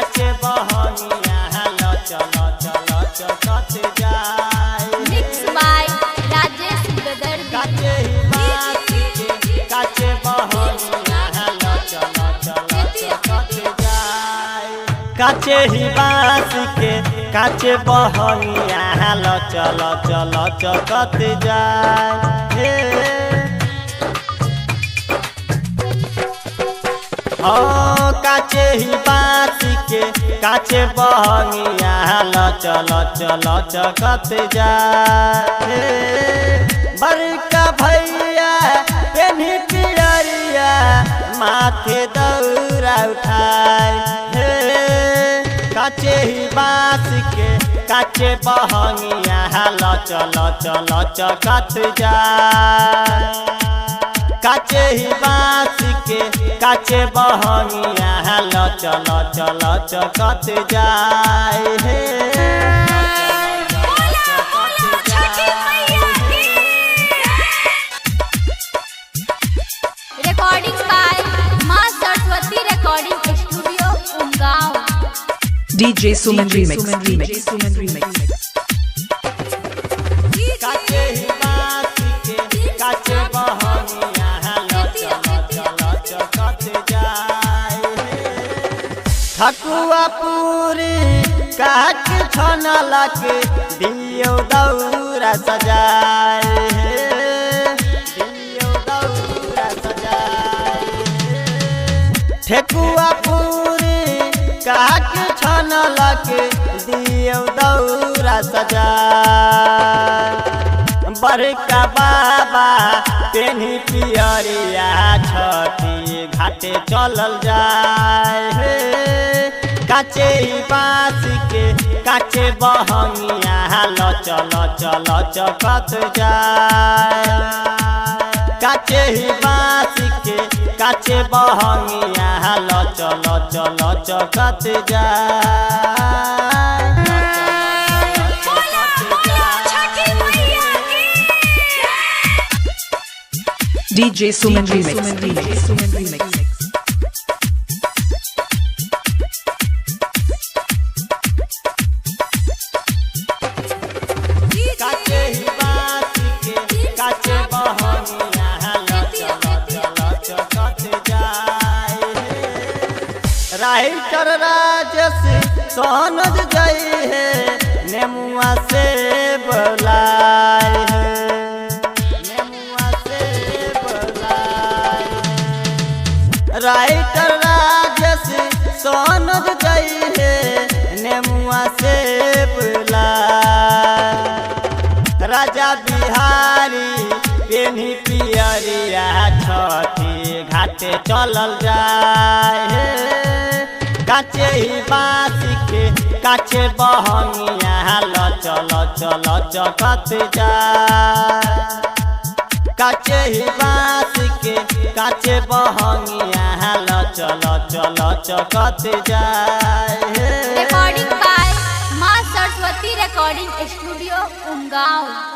काचे बहनिया लच लच लच कत जाए। Mix by Rajesh brother. काचे ही बात के काचे बहनिया लच लच लच कत जाए। काचे ही बात के काचे बहनिया लच लच लच कत जाए। काचे ही बात के काचे बहनिया लच लच लच कत जाए। बड़का भैया पेन्ही पियरिया माथे दौरा उठाए। काचे ही बात के काचे बहनिया लच लच लच कत जाए। काचे ही बात के काचे बहनिया लच लच लच कत जाए। रिकॉर्डिंग बाय मां Saraswati recording studio Umgaon. DJ Suman Remix. काचे ही बात के काचे बहनिया लच लच लच कत जाए। ठकुआ पूरी काट छनला के दियो दौरा सजाए। दियो दौरा सजाए। ठकुआ पूरी काट छनला के दियो दौरा सजाए। बड़का बाबा पेन्ही पियरिया छठी घाटे चलल जाए। काचे ही बाँस के काचे बहनिया लच लच लच कत जाए। काचे ही बाँस के काचे बहनिया लच लच लच कत जाए। DJ Suman Remix. काचे ही बात के काचे बहनिया लच लच लच कत जाए। राइटर राजेश सोनज गई है नेमुआ से बुलाए। नेमुआ से बुलाए। राइटर राजेश सोनज गई है नेमुआ से बुलाए। राजा बिहारी पेन्ही पियरिया छठी घाटे चलल जाए। काचे ही बाँस के काचे बहनिया लच लच लच कत जाए। काचे ही बाँस के काचे बहनिया लच लच लच कत जाए। रिकॉर्डिंग बाय मां सरस्वती रिकॉर्डिंग स्टूडियो उमगांव।